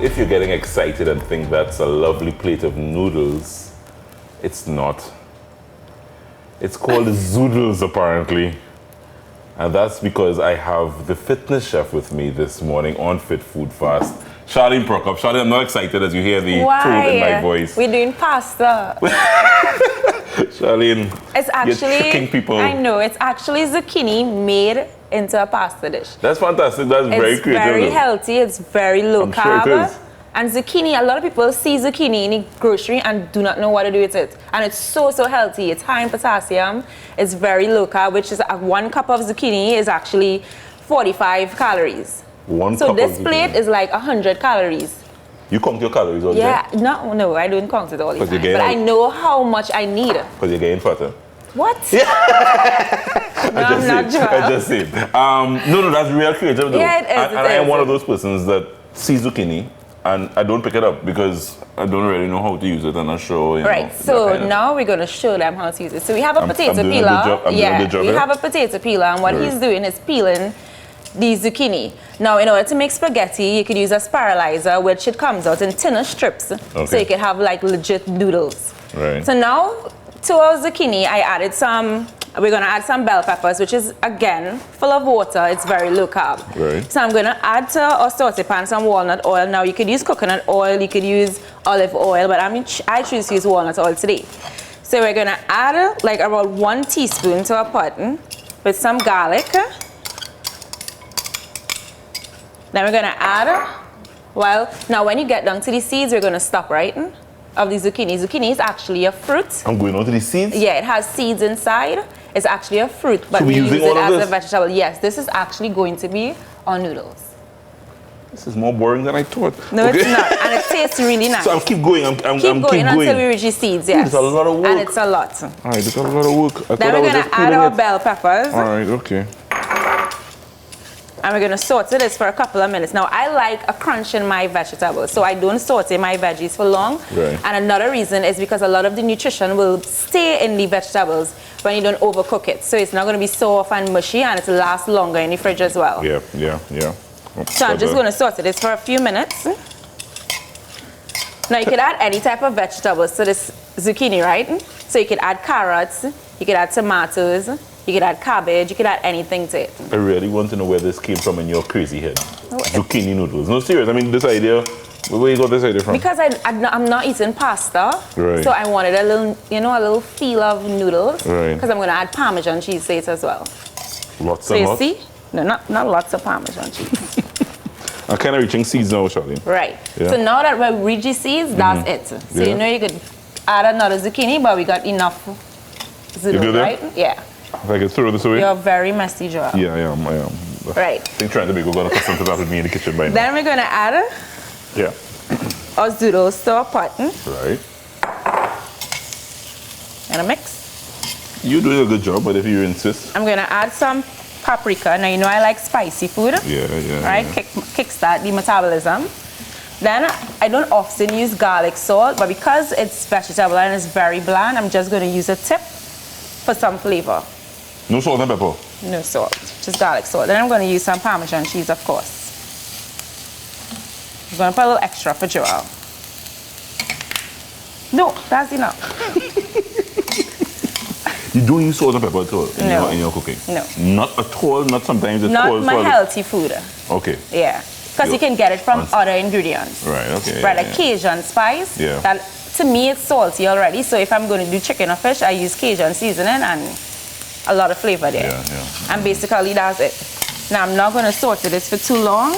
if you're getting excited and think that's a lovely plate of noodles, it's not. It's called Zoodles, apparently. And that's because I have the fitness chef with me this morning on Fit Food Fast. Charlene Procope. Charlene, I'm not excited as you hear the tone in my voice. We're doing pasta. Charlene, it's actually, you're tricking people. I know, it's actually zucchini made into a pasta dish. That's fantastic. That's very creative. It's very healthy. It's very low carb. Sure it is. And zucchini, a lot of people see zucchini in the grocery and do not know what to do with it. And it's so healthy. It's high in potassium. It's very low carb, which is 1 cup of zucchini is actually 45 calories. So this plate is like 100 calories. You count your calories all the time? Yeah, no, I don't count it all the time. But I know how much I need. Because you're getting fatter. What? Yeah. I'm not sure. I just said. No, that's real creative though. Yeah, it is. And I am one of those persons that see zucchini and I don't pick it up because I don't really know how to use it and I'm sure, Right, so now we're going to show them how to use it. So we have a potato peeler. We have a potato peeler and what he's doing is peeling the zucchini. Now, in order to make spaghetti, you could use a spiralizer, which it comes out in thinner strips. Okay. So you could have like legit noodles. Right. So now, to our zucchini, I added we're gonna add some bell peppers, which is, again, full of water. It's very low carb. Right. So I'm gonna add to our saute pan some walnut oil. Now, you could use coconut oil, you could use olive oil, but I choose to use walnut oil today. So we're gonna add like around 1 teaspoon to our pot with some garlic. Then we're gonna add, now when you get down to the seeds, we're gonna stop, right? Of the zucchini. Zucchini is actually a fruit. I'm going on to the seeds? Yeah, it has seeds inside. It's actually a fruit, but so we use it as a vegetable. Yes, this is actually going to be our noodles. This is more boring than I thought. No, it's not, and it tastes really nice. So I'm keep going. I'm keep going until we reach the seeds, yes. It's a lot of work. And it's a lot. All right, it's a lot of work. Then we're gonna add our bell peppers. All right, okay. And we're gonna saute this for a couple of minutes. Now, I like a crunch in my vegetables, so I don't saute my veggies for long. Right. And another reason is because a lot of the nutrition will stay in the vegetables when you don't overcook it. So it's not gonna be soft and mushy, and it'll last longer in the fridge as well. Yeah. So I'm just gonna saute this for a few minutes. Now, you could add any type of vegetables to this zucchini, right? So you could add carrots, you could add tomatoes, you could add cabbage, you could add anything to it. I really want to know where this came from in your crazy head. Zucchini noodles. No, serious. I mean, this idea, where you got this idea from? Because I'm not eating pasta. Right. So I wanted a little, a little feel of noodles. Right. Because I'm going to add Parmesan cheese to it as well. Lots so and you lots? see? No, not lots of Parmesan cheese. I'm kind of reaching seeds now, Charlene. Right. Yeah. So now that we're reaching seeds, that's it. So you could add another zucchini, but we got enough zoodles, right? Yeah. If I could throw this away? You're very messy, Joel. Yeah, I am. Right. I think trying to be good going to custom to that with me in the kitchen by now. Then we're going to add our zoodles to our pot. Right. And a mix. You're doing a good job, but if you insist. I'm going to add some paprika. Now, I like spicy food. Yeah. Right? Kickstart the metabolism. Then I don't often use garlic salt, but because it's vegetable and it's very bland, I'm just going to use a tip for some flavor. No salt and pepper? No salt, just garlic salt. Then I'm going to use some Parmesan cheese, of course. I'm going to put a little extra for Joel. No, that's enough. You don't use salt and pepper at all in your cooking? No. Not at all? Not sometimes at all? Not my healthy food. Okay. Yeah, because you can get it from other ingredients. Right, okay. Right, like Cajun spice. Yeah. That, to me, it's salty already, so if I'm going to do chicken or fish, I use Cajun seasoning and a lot of flavor there. Yeah. And basically, that's it. Now, I'm not going to saute this for too long.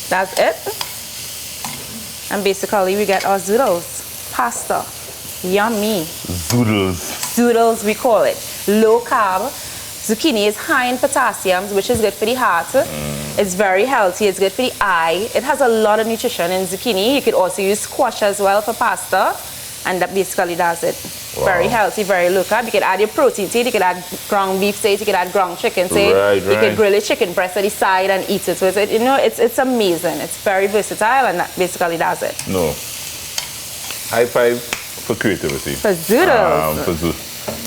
That's it. And basically, we get our zoodles. Pasta. Yummy. Zoodles, we call it. Low carb. Zucchini is high in potassium, which is good for the heart. It's very healthy. It's good for the eye. It has a lot of nutrition in zucchini. You could also use squash as well for pasta. And that basically does it. Wow. Very healthy, very low carb. You could add your protein to it. You could add ground beef to it. You could add ground chicken to it. You could grill a chicken breast at the side and eat it with it. It's amazing. It's very versatile, and that basically does it. No. High five for creativity. For zoodles. For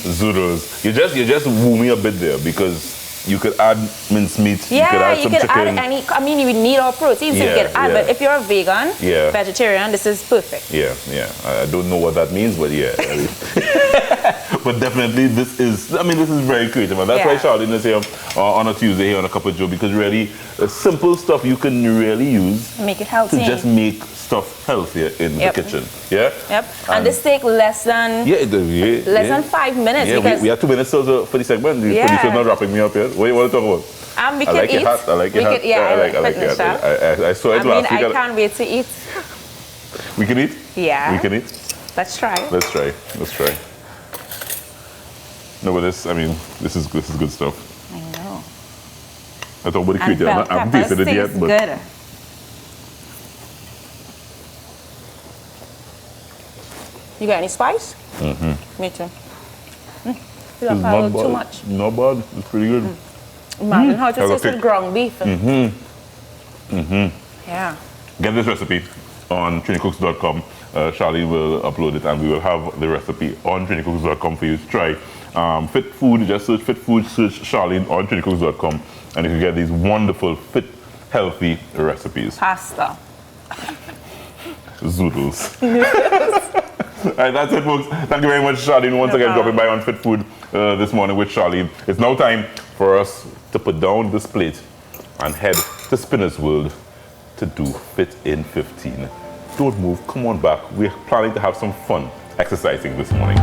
zoodles. You just woo me a bit there because You could add mincemeat. You could Yeah, add you some could chicken. add any. I mean, you would need all protein, so you Yeah, could add. yeah. But if you're a vegan, Yeah. vegetarian, this is perfect. Yeah, yeah. I don't know what that means, but yeah. But definitely, this is very creative. And that's why Yeah. Charlene is here on a Tuesday here on A Cup of Joe, because really, simple stuff you can really use Make it healthy. to just make stuff healthier in Yep. the kitchen. Yeah? Yep. And this take less than less than 5 minutes. Yeah, because we have 2 minutes for the segment. The Yeah. producer's not wrapping me up yet. What do you want to talk about? we I can like eat. your hat. I like your hat. Yeah, I like your fitness, hat. huh? I saw it last week. I can't wait to eat. We can eat? Yeah. We can eat? Let's try. Let's try. Let's try. No, but this is good stuff. I know. I thought about the And creative. bell I haven't peppers tasted it yet, taste but good. You got any spice? Mm-hmm. Me too. You don't it's have a not little too bad. much. Not bad. It's pretty good. Imagine how it Have a tastes with pick. ground beef. Yeah. Get this recipe on trinicooks.com. Charlene will upload it, and we will have the recipe on trinicooks.com for you to try. Fit food, just search fit food, search Charlene on trinicooks.com, and you can get these wonderful, fit, healthy recipes. Pasta. Zoodles. All right, that's it, folks. Thank you very much, Charlene, once again dropping by on Fit Food this morning with Charlene. It's now time for us to put down this plate and head to Spinner's World to do Fit in 15. Don't move, come on back. We're planning to have some fun exercising this morning.